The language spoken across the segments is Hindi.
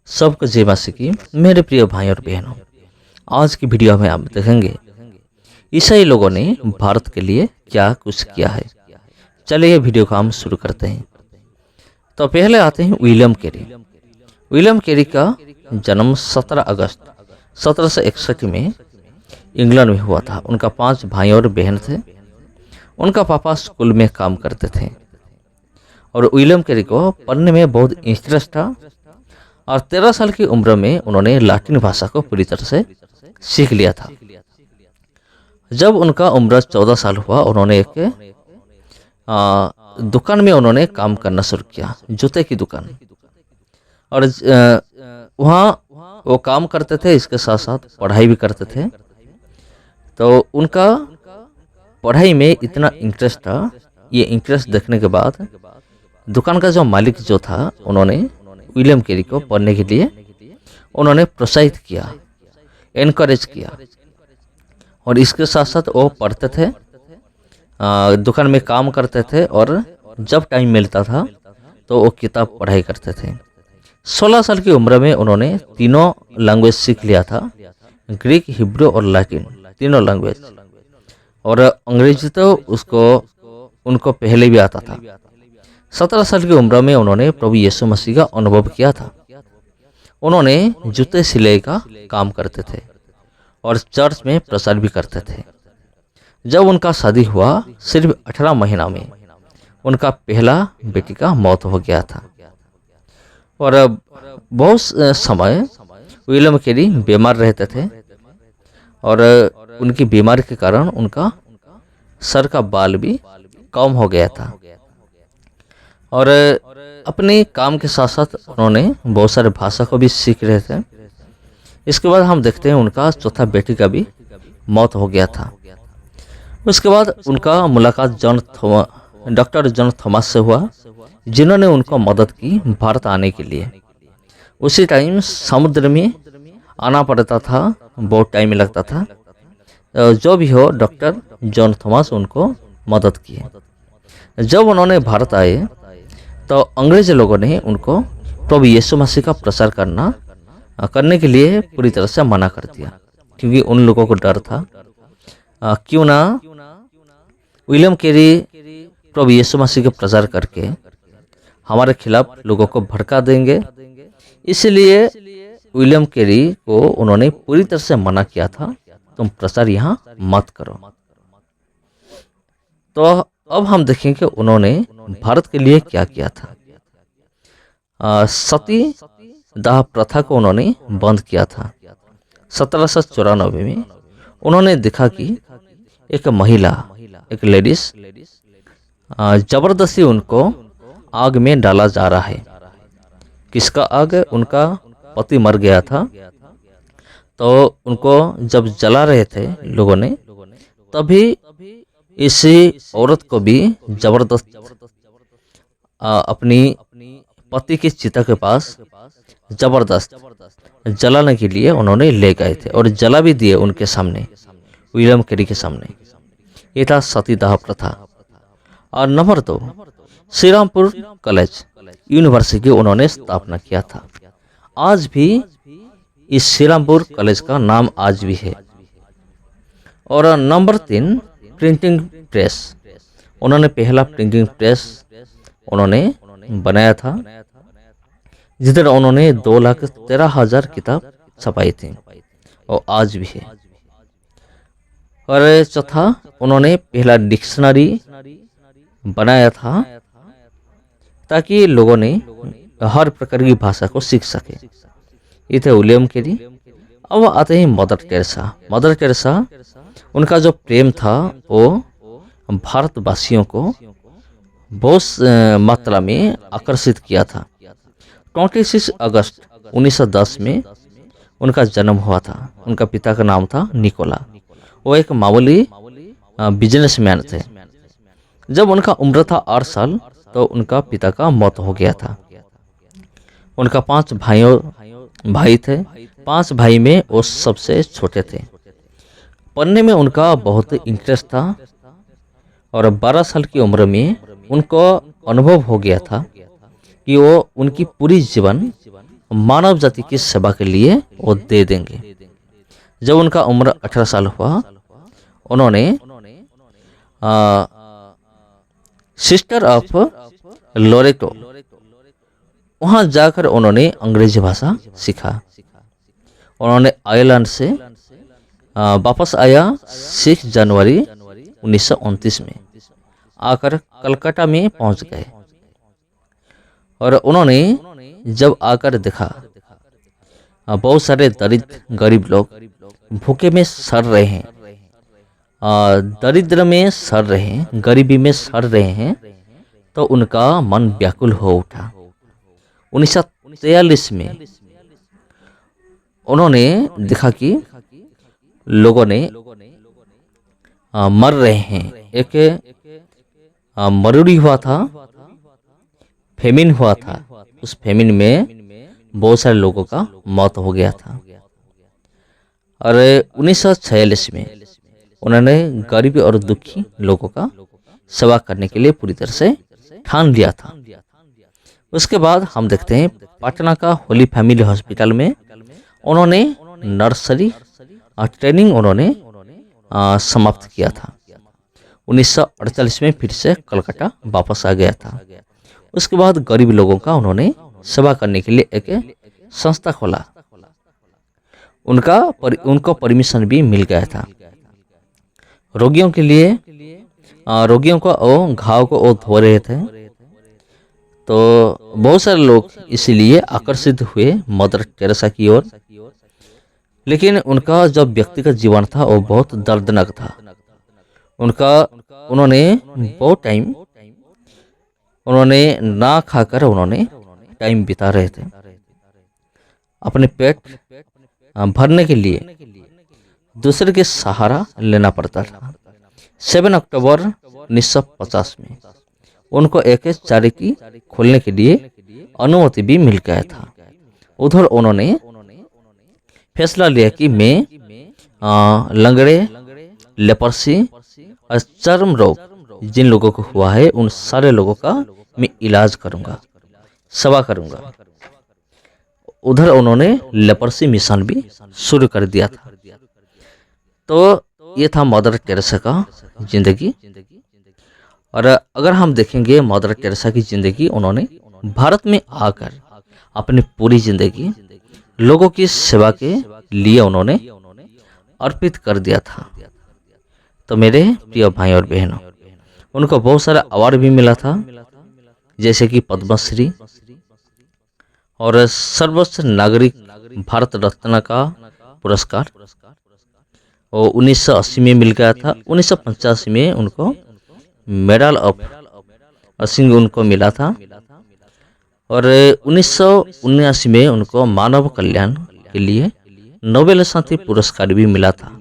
सबको जय मासी की। मेरे प्रिय भाई और बहनों, आज की वीडियो में आप देखेंगे ईसाई लोगों ने भारत के लिए क्या कुछ किया है। चलिए ये वीडियो को हम शुरू करते हैं। तो पहले आते हैं विलियम कैरी। विलियम कैरी का जन्म 17 अगस्त 1761 में इंग्लैंड में हुआ था। उनका 5 भाई और बहन थे। उनका पापा स्कूल में काम करते थे और विलियम कैरी को पढ़ने में बहुत इंटरेस्ट था और 13 साल की उम्र में उन्होंने लातिन भाषा को पूरी तरह से सीख लिया था। जब उनका उम्र 14 साल हुआ, उन्होंने एक दुकान में उन्होंने काम करना शुरू किया, जूते की दुकान। और वहाँ वो काम करते थे, इसके साथ साथ पढ़ाई भी करते थे। तो उनका पढ़ाई में इतना इंटरेस्ट था, ये इंटरेस्ट देखने के बाद दुकान का जो मालिक जो था, उन्होंने विलियम कैरी को पढ़ने के लिए उन्होंने प्रोत्साहित किया, एनकरेज किया। और इसके साथ साथ वो पढ़ते थे, दुकान में काम करते थे और जब टाइम मिलता था तो वो किताब पढ़ाई करते थे। 16 साल की उम्र में उन्होंने तीनों लैंग्वेज सीख लिया था, ग्रीक, हिब्रू और लैटिन, तीनों लैंग्वेज। और अंग्रेजी तो उनको पहले भी आता था। 17 साल की उम्र में उन्होंने प्रभु यीशु मसीह का अनुभव किया था। उन्होंने जूते सिलाई का काम करते थे और चर्च में प्रचार भी करते थे। जब उनका शादी हुआ, सिर्फ 18 महीना में उनका पहला बेटी का मौत हो गया था। और बहुत समय विलियम कैरी बीमार रहते थे और उनकी बीमारी के कारण उनका सर का बाल भी कम हो गया था। और अपने काम के साथ साथ उन्होंने बहुत सारे भाषा को भी सीख रहे थे। इसके बाद हम देखते हैं उनका चौथा बेटी का भी मौत हो गया था। उसके बाद उनका मुलाकात डॉक्टर जॉन थॉमस से हुआ, जिन्होंने उनको मदद की भारत आने के लिए। उसी टाइम समुद्र में आना पड़ता था, बहुत टाइम लगता था। जो भी हो, डॉक्टर जॉन थॉमस उनको मदद किए। जब उन्होंने भारत आए तो अंग्रेज लोगों ने उनको प्रभु यीशु मसीह का प्रचार करने के लिए पूरी तरह से मना कर दिया, क्योंकि उन लोगों को डर था क्यों ना विलियम कैरी प्रभु यीशु मसीह का प्रचार करके हमारे खिलाफ लोगों को भड़का देंगे। इसलिए विलियम कैरी को उन्होंने पूरी तरह से मना किया था, तुम प्रचार यहाँ मत करो। तो अब हम देखेंगे उन्होंने भारत के लिए क्या किया था। सती दाह प्रथा को उन्होंने बंद किया था। 1794 में उन्होंने देखा कि एक महिला, एक लेडीज जबरदस्ती उनको आग में डाला जा रहा है। किसका आग? उनका पति मर गया था, तो उनको जब जला रहे थे लोगों ने, तभी इसी औरत को भी जबरदस्त अपनी पति की चिता के पास जबरदस्त जलाने के लिए उन्होंने ले गए थे और जला भी दिए उनके सामने, विलियम कैरी के सामने। ये था सतीदाह प्रथा। और नंबर 2, श्रीरामपुर कॉलेज यूनिवर्सिटी उन्होंने स्थापना किया था। आज भी इस श्रीरामपुर कॉलेज का नाम आज भी है। और नंबर 3, प्रिंटिंग प्रेस। उन्होंने पहला प्रिंटिंग प्रेस उन्होंने बनाया था, जिधर उन्होंने 2,13,000 किताब छपाई थी और आज भी है। और चौथा, उन्होंने पहला डिक्शनरी बनाया था ताकि लोगों ने हर प्रकार की भाषा को सीख सके। ये थे विलियम कैरी। अब आते हैं मदर टेरेसा। मदर टेरेसा, उनका जो प्रेम था वो भारतवासियों को बहुत मात्रा में आकर्षित किया था। 26 अगस्त 1910 में उनका जन्म हुआ था। उनका पिता का नाम था निकोला। वो एक मामूली बिजनेसमैन थे। जब उनका उम्र था 8 साल तो उनका पिता का मौत हो गया था। उनका 5 भाई थे। 5 भाई में वो सबसे छोटे थे। पढ़ने में उनका बहुत इंटरेस्ट था और 12 साल की उम्र में उनको अनुभव हो गया था कि वो उनकी पूरी जीवन मानव जाति की सेवा के लिए वो दे देंगे। जब उनका उम्र 18 साल हुआ, उन्होंने सिस्टर ऑफ लोरेटो वहां जाकर उन्होंने अंग्रेजी भाषा सीखा। उन्होंने आयरलैंड से वापस आया 6 जनवरी 1929 में, आकर कलकत्ता में पहुंच गए। और उन्होंने जब आकर देखा बहुत सारे दरिद्र गरीब लोग भूखे में सड़ रहे हैं, दरिद्र में सड़ रहे हैं, गरीबी में सड़ रहे हैं, तो उनका मन व्याकुल हो उठा। 1943 में उन्होंने देखा कि लोगों ने मर रहे हैं। एक मरूडी हुआ था, फेमिन हुआ था। उस फेमिन में बहुत सारे लोगों का मौत हो गया था। और 1946 में उन्होंने गरीब और दुखी लोगों का सेवा करने के लिए पूरी तरह से ठान लिया था। उसके बाद हम देखते हैं पटना का होली फैमिली हॉस्पिटल में उन्होंने नर्सरी ट्रेनिंग उन्होंने समाप्त किया था। 1948 में फिर से कलकत्ता वापस आ गया था। उसके बाद गरीब लोगों का उन्होंने सेवा करने के लिए एक संस्था खोला। उनको परमिशन भी मिल गया था। रोगियों के लिए रोगियों को घाव को धो रहे थे, तो बहुत सारे लोग इसीलिए आकर्षित हुए मदर टेरेसा की ओर। लेकिन उनका जो व्यक्तिगत जीवन था वो बहुत दर्दनाक था। उन्होंने बहुत टाइम उन्होंने ना खाकर उन्होंने टाइम बिता रहे थे। अपने पेट भरने के लिए दूसरे के सहारा लेना पड़ता था। 7 अक्टूबर 1950 में उनको एक चैरिटी खोलने के लिए अनुमति भी मिल गया था। उधर उन्होंने फैसला लिया कि मैं लंगड़े, लेपर्सी और चर्म रोग जिन लोगों को हुआ है उन सारे लोगों का मैं इलाज करूंगा, सेवा करूंगा। उधर उन्होंने लेपर्सी मिशन भी शुरू कर दिया था। तो ये था मदर टेरेसा का जिंदगी। और अगर हम देखेंगे मदर टेरेसा की जिंदगी, उन्होंने भारत में आकर अपनी पूरी जिंदगी लोगों की सेवा के लिए उन्होंने अर्पित कर दिया था। तो मेरे प्रिय भाई और बहनों, उनको बहुत सारा अवार्ड भी मिला था, जैसे कि पद्मश्री और सर्वोच्च नागरिक भारत रत्न का पुरस्कार वो 1980 में मिल गया था। 1985 में उनको मेडल ऑफ सिंह उनको मिला था। और 1979 में उनको मानव कल्याण के लिए नोबेल शांति पुरस्कार भी मिला था।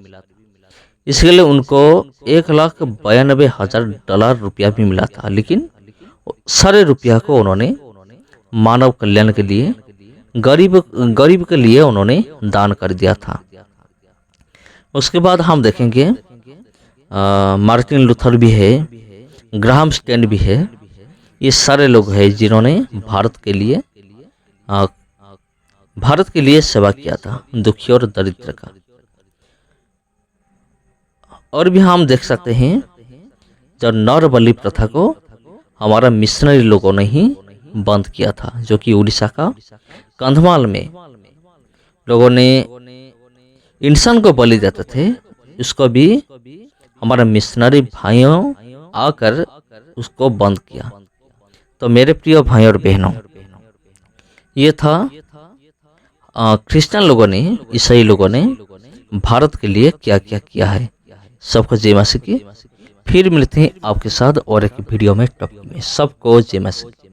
इसके लिए उनको $1,92,000 रुपया भी मिला था। लेकिन सारे रुपया को उन्होंने मानव कल्याण के लिए, गरीब के लिए उन्होंने दान कर दिया था। उसके बाद हम देखेंगे मार्टिन लूथर भी है, ग्राहम स्टैंड भी है। ये सारे लोग हैं जिन्होंने भारत के लिए सेवा किया था, दुखी और दरिद्र का। और भी हम देख सकते हैं जब नरबलि प्रथा को हमारा मिशनरी लोगों ने ही बंद किया था, जो कि उड़ीसा का कंधमाल में लोगों ने इंसान को बलि देते थे। उसको भी हमारा मिशनरी भाइयों आकर उसको बंद किया। तो मेरे प्रिय भाई और बहनों, ये था क्रिश्चियन लोगों ने, ईसाई लोगों ने भारत के लिए क्या क्या किया है। सबको जय मसीह की। फिर मिलते हैं आपके साथ और एक वीडियो में टॉपिक में। सबको जय मसीह।